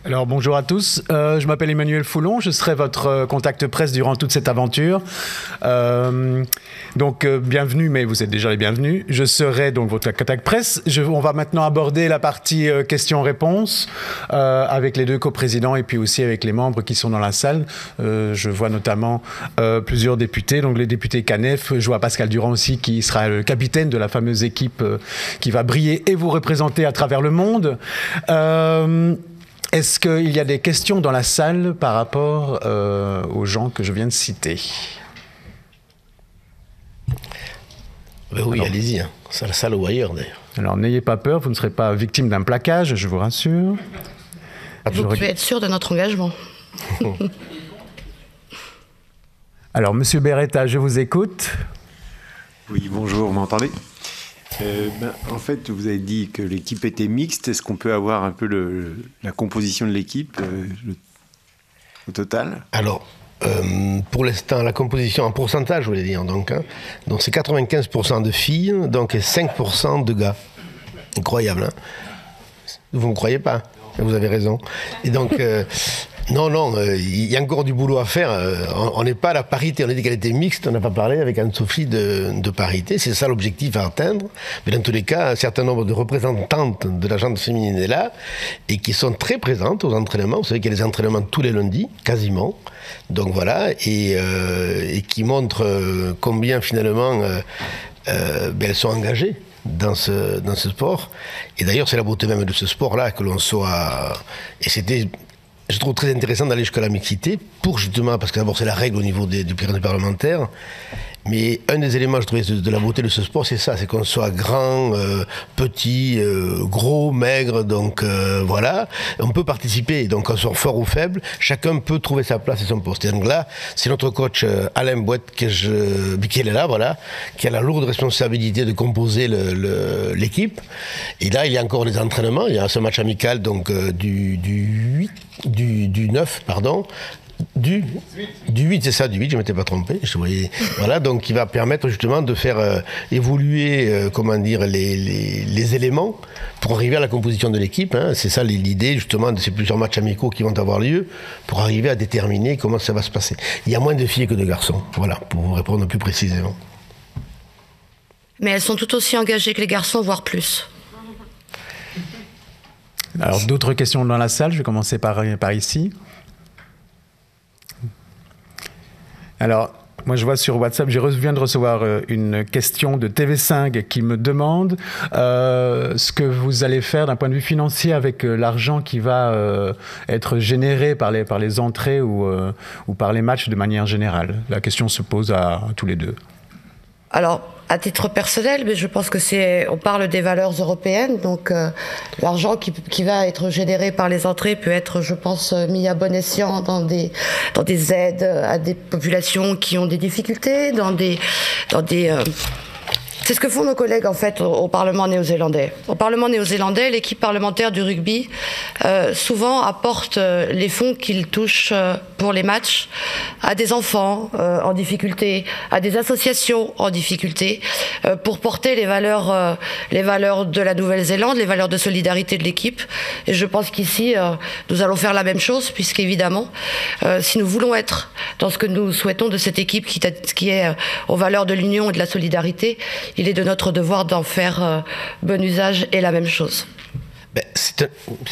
Alors bonjour à tous, je m'appelle Emmanuel Foulon, je serai votre contact presse durant toute cette aventure. Bienvenue, mais vous êtes déjà les bienvenus. Je serai donc votre contact presse. On va maintenant aborder la partie questions-réponses avec les deux coprésidents et puis aussi avec les membres qui sont dans la salle. Je vois notamment plusieurs députés, donc les députés CANEF. Je vois Pascal Durand aussi qui sera le capitaine de la fameuse équipe qui va briller et vous représenter à travers le monde. Est-ce qu'il y a des questions dans la salle par rapport aux gens que je viens de citer? Oui, allez-y, hein. C'est la salle ou ailleurs d'ailleurs. Alors n'ayez pas peur, vous ne serez pas victime d'un plaquage, je vous rassure. Vous pouvez être sûr de notre engagement. Alors, Monsieur Beretta, je vous écoute. Oui, bonjour, vous m'entendez? En fait, vous avez dit que l'équipe était mixte. Est-ce qu'on peut avoir un peu la composition de l'équipe au total? Alors, pour l'instant, la composition en pourcentage, je voulais dire, donc c'est 95% de filles, donc 5% de gars. Incroyable, hein? Vous ne me croyez pas? Vous avez raison. Et donc, il y a encore du boulot à faire. On n'est pas à la parité, on a dit qu'elle était mixte, on n'a pas parlé avec Anne-Sophie de parité, c'est ça l'objectif à atteindre. Mais dans tous les cas, un certain nombre de représentantes de la gente féminine est là, et qui sont très présentes aux entraînements. Vous savez qu'il y a des entraînements tous les lundis, quasiment. Donc voilà, et qui montrent combien finalement elles sont engagées dans ce sport. Et d'ailleurs, c'est la beauté même de ce sport-là, que l'on soit... Et c'était, je trouve, très intéressant d'aller jusqu'à la mixité, pour justement, parce que d'abord c'est la règle au niveau du Pyrénées parlementaire, mais un des éléments, je trouvais, de la beauté de ce sport, c'est ça, c'est qu'on soit grand, petit, gros, maigre, donc voilà, on peut participer, donc qu'on soit fort ou faible, chacun peut trouver sa place et son poste. Et donc là, c'est notre coach Alain Bouette, qui est là, voilà, qui a la lourde responsabilité de composer l'équipe. Et là, il y a encore des entraînements, il y a ce match amical donc du 9, pardon, du 8, c'est ça, du 8, je ne m'étais pas trompé. Voilà, donc qui va permettre justement de faire évoluer, les éléments pour arriver à la composition de l'équipe. Hein. C'est ça l'idée justement de ces plusieurs matchs amicaux qui vont avoir lieu pour arriver à déterminer comment ça va se passer. Il y a moins de filles que de garçons, voilà, pour vous répondre plus précisément. Mais elles sont tout aussi engagées que les garçons, voire plus. Alors, d'autres questions dans la salle, je vais commencer par ici. Alors, moi je vois sur WhatsApp, je viens de recevoir une question de TV5 qui me demande ce que vous allez faire d'un point de vue financier avec l'argent qui va être généré par les entrées ou par les matchs de manière générale. La question se pose à tous les deux. Alors, à titre personnel, mais je pense que on parle des valeurs européennes, donc l'argent qui va être généré par les entrées peut être, je pense, mis à bon escient dans des aides à des populations qui ont des difficultés, c'est ce que font nos collègues en fait au Parlement néo-zélandais. Au Parlement néo-zélandais, l'équipe parlementaire du rugby souvent apporte les fonds qu'ils touchent pour les matchs à des enfants en difficulté, à des associations en difficulté, pour porter les valeurs de la Nouvelle-Zélande, les valeurs de solidarité de l'équipe. Et je pense qu'ici, nous allons faire la même chose, puisqu'évidemment, si nous voulons être dans ce que nous souhaitons de cette équipe qui est aux valeurs de l'union et de la solidarité, il est de notre devoir d'en faire bon usage et la même chose. Si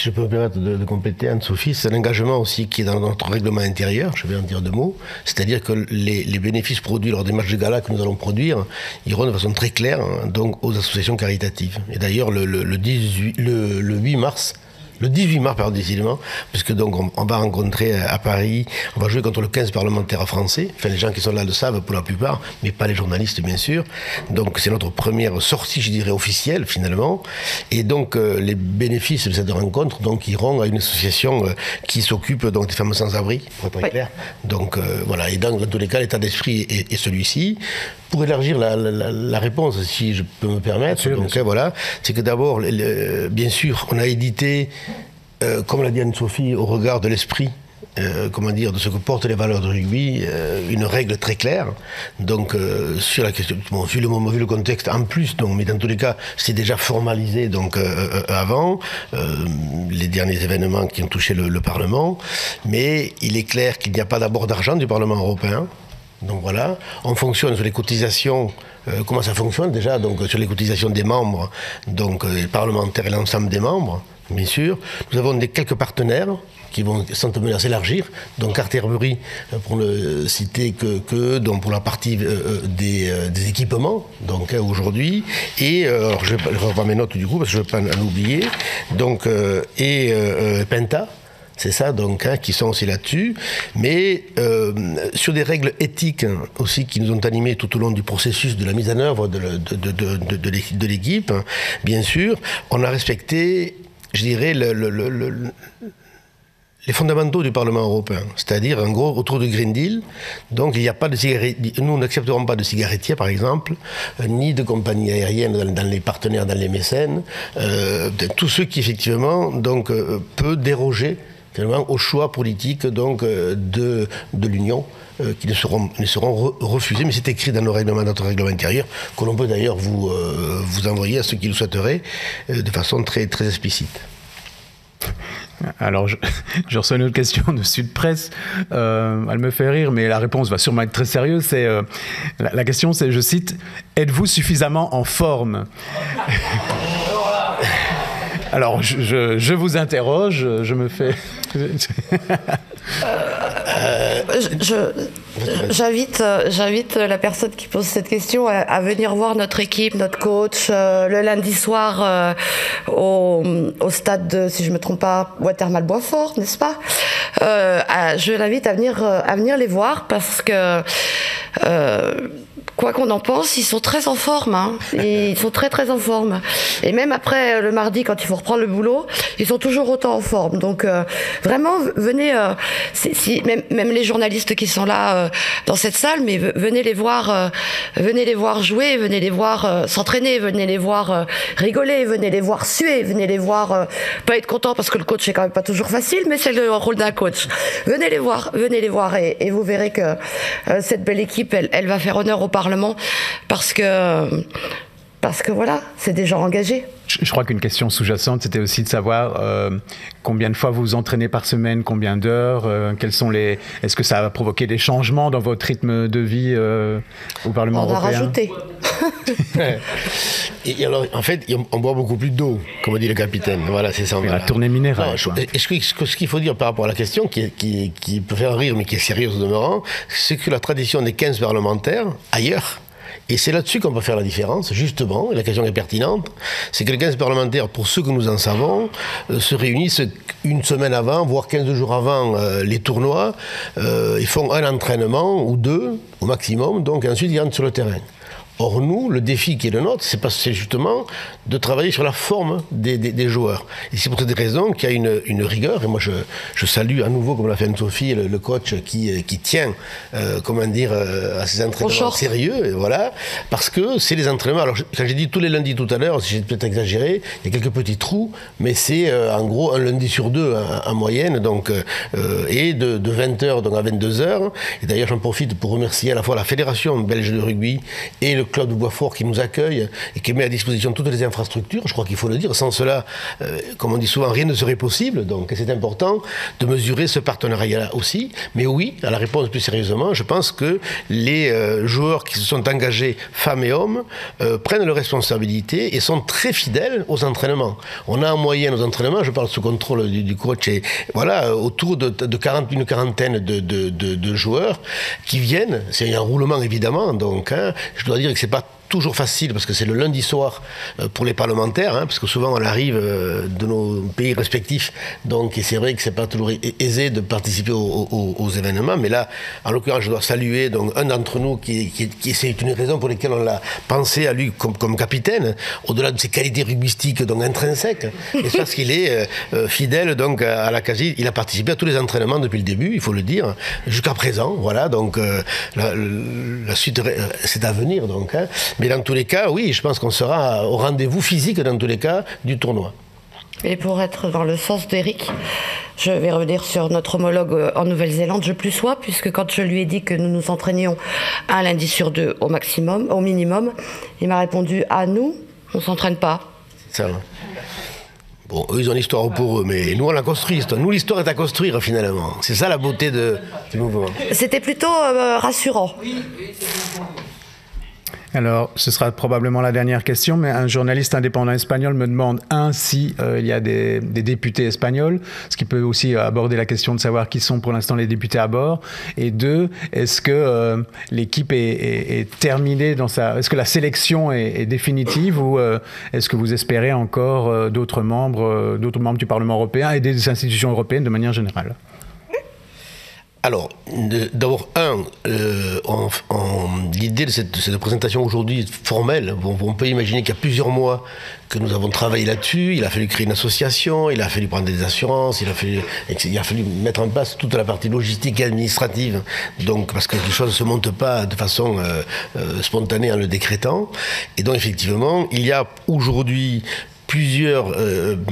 je peux me permettre de compléter, Anne-Sophie, c'est un engagement aussi qui est dans notre règlement intérieur, je vais en dire deux mots, c'est-à-dire que les bénéfices produits lors des matchs de gala que nous allons produire iront de façon très claire donc, aux associations caritatives. Et d'ailleurs, le 18 mars, décidément, puisque donc on va rencontrer à Paris, on va jouer contre le 15 parlementaire français, enfin les gens qui sont là le savent pour la plupart, mais pas les journalistes bien sûr, donc c'est notre première sortie, je dirais, officielle finalement, et donc les bénéfices de cette rencontre donc iront à une association qui s'occupe donc des femmes sans-abri, pour être très clair, donc voilà, et dans tous les cas l'état d'esprit est celui-ci. Pour élargir la réponse, si je peux me permettre, donc voilà, c'est que d'abord, bien sûr, on a édité, comme l'a dit Anne-Sophie, au regard de l'esprit comment dire, de ce que portent les valeurs de rugby, une règle très claire. Donc, sur la question, bon, vu le contexte en plus, donc, mais dans tous les cas, c'est déjà formalisé donc, avant, les derniers événements qui ont touché le Parlement. Mais il est clair qu'il n'y a pas d'abord d'argent du Parlement européen. Donc voilà, on fonctionne sur les cotisations. Comment ça fonctionne déjà? Donc sur les cotisations des membres, donc les parlementaires et l'ensemble des membres, bien sûr. Nous avons quelques partenaires qui sont amenés à s'élargir. Donc Carterbury, pour ne citer que donc pour la partie des équipements, donc aujourd'hui. Et alors je reprends mes notes du coup parce que je ne veux pas en oublier. Donc Penta. C'est ça, donc, qui sont aussi là-dessus. Mais sur des règles éthiques aussi qui nous ont animés tout au long du processus de la mise en œuvre de l'équipe, bien sûr, on a respecté, je dirais, les fondamentaux du Parlement européen, c'est-à-dire en gros autour du Green Deal. Donc il n'y a pas de cigarettiers, nous n'accepterons pas de cigarettiers par exemple, ni de compagnies aériennes dans les partenaires, dans les mécènes, tous ceux qui effectivement donc peut déroger finalement au choix politique donc de l'Union. Qui ne seront refusés, mais c'est écrit dans notre règlement intérieur, que l'on peut d'ailleurs vous envoyer à ceux qui le souhaiteraient de façon très, très explicite. Alors, je reçois une autre question de Sud Presse. Elle me fait rire, mais la réponse va sûrement être très sérieuse. La question, c'est, je cite, « Êtes-vous suffisamment en forme ?» Alors, je vous interroge, je me fais... J'invite la personne qui pose cette question à venir voir notre équipe, notre coach, le lundi soir au stade de, si je ne me trompe pas, Watermal-Boisfort, n'est-ce pas? Je l'invite à venir les voir parce que... quoi qu'on en pense, ils sont très en forme. Hein. Ils sont très très en forme. Et même après le mardi, quand il faut reprendre le boulot, ils sont toujours autant en forme. Donc vraiment, venez, même les journalistes qui sont là dans cette salle, mais venez les voir jouer, venez les voir s'entraîner, venez les voir rigoler, venez les voir suer, venez les voir pas être contents parce que le coach c'est quand même pas toujours facile, mais c'est le rôle d'un coach. Venez les voir et vous verrez que cette belle équipe, elle va faire honneur au Parlement parce que voilà, c'est des gens engagés. Je crois qu'une question sous-jacente, c'était aussi de savoir combien de fois vous vous entraînez par semaine, combien d'heures, est-ce que ça a provoqué des changements dans votre rythme de vie au Parlement européen? On a rajouté. Et alors, en fait, on boit beaucoup plus d'eau, comme dit le capitaine. Voilà, c'est ça. La tournée minérale. Ce qu'il faut dire par rapport à la question, qui peut faire rire, mais qui est sérieuse au demeurant, c'est que la tradition des 15 parlementaires, ailleurs, et c'est là-dessus qu'on peut faire la différence, justement, et la question est pertinente, c'est que les 15 parlementaires, pour ceux que nous en savons, se réunissent une semaine avant, voire 15 jours avant les tournois, ils font un entraînement, ou deux, au maximum, donc ensuite ils rentrent sur le terrain. Or, nous, le défi qui est le nôtre, c'est justement de travailler sur la forme des joueurs. Et c'est pour cette raison qu'il y a une rigueur, et moi je salue à nouveau, comme l'a fait Anne-Sophie, le coach qui tient, à ses entraînements sérieux, et voilà, parce que c'est les entraînements. Alors, quand j'ai dit tous les lundis tout à l'heure, j'ai peut-être exagéré, il y a quelques petits trous, mais c'est en gros un lundi sur deux en moyenne, donc, et de 20h donc à 22h. Et d'ailleurs, j'en profite pour remercier à la fois la Fédération belge de rugby et le Club de Boisfort qui nous accueille et qui met à disposition toutes les infrastructures, je crois qu'il faut le dire. Sans cela, comme on dit souvent, rien ne serait possible. Donc c'est important de mesurer ce partenariat aussi. Mais oui, à la réponse plus sérieusement, je pense que les joueurs qui se sont engagés, femmes et hommes, prennent leurs responsabilités et sont très fidèles aux entraînements. On a en moyenne aux entraînements, je parle sous contrôle du coach, et voilà, autour d'une quarantaine de joueurs qui viennent. C'est un roulement évidemment, donc je dois dire que c'est pas toujours facile parce que c'est le lundi soir pour les parlementaires, parce que souvent on arrive de nos pays respectifs, donc et c'est vrai que c'est pas toujours aisé de participer aux événements, mais là en l'occurrence je dois saluer donc un d'entre nous qui c'est une raison pour laquelle on l'a pensé à lui comme capitaine, au-delà de ses qualités rugbystiques donc intrinsèques, et c'est parce qu'il est fidèle donc à la quasi, il a participé à tous les entraînements depuis le début, il faut le dire, jusqu'à présent, voilà, donc la suite c'est à venir donc, mais dans tous les cas, oui, je pense qu'on sera au rendez-vous physique, dans tous les cas, du tournoi. Et pour être dans le sens d'Éric, je vais revenir sur notre homologue en Nouvelle-Zélande, je plus sois, puisque quand je lui ai dit que nous nous entraînions un lundi sur 2 au minimum, il m'a répondu « Ah, nous, on ne s'entraîne pas ». Ça, bon, eux, ils ont l'histoire pour eux, mais nous, on la construit, l'histoire. Nous, l'histoire est à construire, finalement. C'est ça, la beauté du mouvement. C'était plutôt rassurant. Alors, ce sera probablement la dernière question, mais un journaliste indépendant espagnol me demande, si il y a des députés espagnols, ce qui peut aussi aborder la question de savoir qui sont pour l'instant les députés à bord, et 2, est-ce que l'équipe est terminée est-ce que la sélection est définitive, ou est-ce que vous espérez encore d'autres membres du Parlement européen et des institutions européennes de manière générale? Alors, d'abord, l'idée de cette présentation aujourd'hui formelle, on peut imaginer qu'il y a plusieurs mois que nous avons travaillé là-dessus. Il a fallu créer une association, il a fallu prendre des assurances, il a fallu mettre en place toute la partie logistique et administrative, donc, parce que les choses ne se montent pas de façon spontanée en le décrétant. Et donc, effectivement, il y a aujourd'hui plusieurs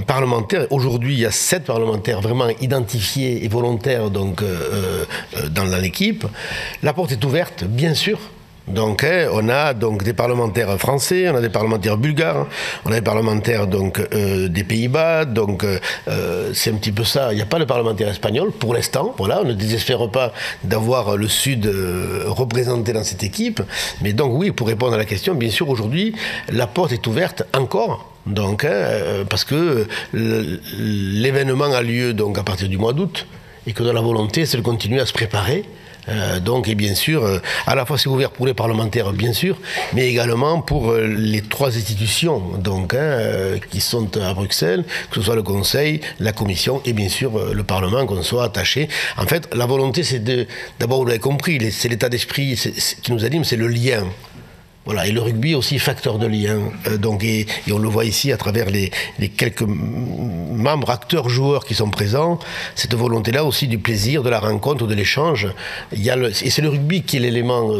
parlementaires. Aujourd'hui, il y a 7 parlementaires vraiment identifiés et volontaires donc, dans l'équipe. La porte est ouverte, bien sûr. Donc, on a donc des parlementaires français, on a des parlementaires bulgares, on a des parlementaires donc, des Pays-Bas. Donc, c'est un petit peu ça. Il n'y a pas de parlementaire espagnol pour l'instant. Voilà, on ne désespère pas d'avoir le Sud représenté dans cette équipe. Mais donc, oui, pour répondre à la question, bien sûr, aujourd'hui, la porte est ouverte encore. Donc, parce que l'événement a lieu donc, à partir du mois d'août et que dans la volonté, c'est de continuer à se préparer. Donc, et bien sûr, à la fois c'est ouvert pour les parlementaires, bien sûr, mais également pour les 3 institutions donc, qui sont à Bruxelles, que ce soit le Conseil, la Commission et bien sûr le Parlement, qu'on soit attaché. En fait, la volonté, c'est d'abord, vous l'avez compris, c'est l'état d'esprit qui nous anime, c'est le lien. Voilà, et le rugby est aussi facteur de lien. Donc, et on le voit ici à travers les quelques membres, acteurs, joueurs qui sont présents. Cette volonté-là aussi du plaisir, de la rencontre, de l'échange. Et c'est le rugby qui est l'élément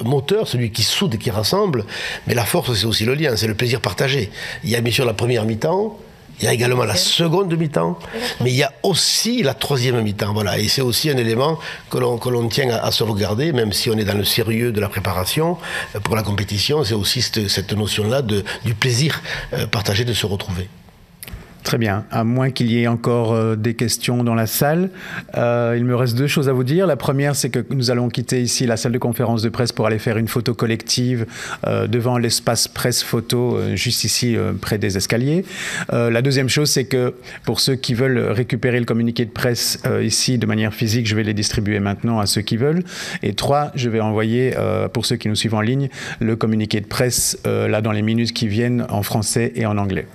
moteur, celui qui soude et qui rassemble. Mais la force, c'est aussi le lien, c'est le plaisir partagé. Il y a bien sûr la première mi-temps. Il y a également la seconde mi-temps, mais il y a aussi la troisième mi-temps. Voilà. Et c'est aussi un élément que l'on tient à sauvegarder, même si on est dans le sérieux de la préparation pour la compétition. C'est aussi cette notion-là du plaisir partagé de se retrouver. Très bien. À moins qu'il y ait encore des questions dans la salle, il me reste 2 choses à vous dire. La première, c'est que nous allons quitter ici la salle de conférence de presse pour aller faire une photo collective devant l'espace presse photo, juste ici, près des escaliers. La deuxième chose, c'est que pour ceux qui veulent récupérer le communiqué de presse ici de manière physique, je vais les distribuer maintenant à ceux qui veulent. Et 3, je vais envoyer, pour ceux qui nous suivent en ligne, le communiqué de presse là dans les minutes qui viennent en français et en anglais.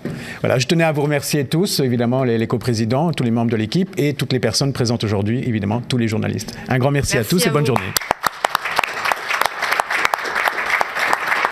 Voilà, je tenais à vous remercier tous, évidemment, les coprésidents, tous les membres de l'équipe et toutes les personnes présentes aujourd'hui, évidemment, tous les journalistes. Un grand merci à tous et bonne journée.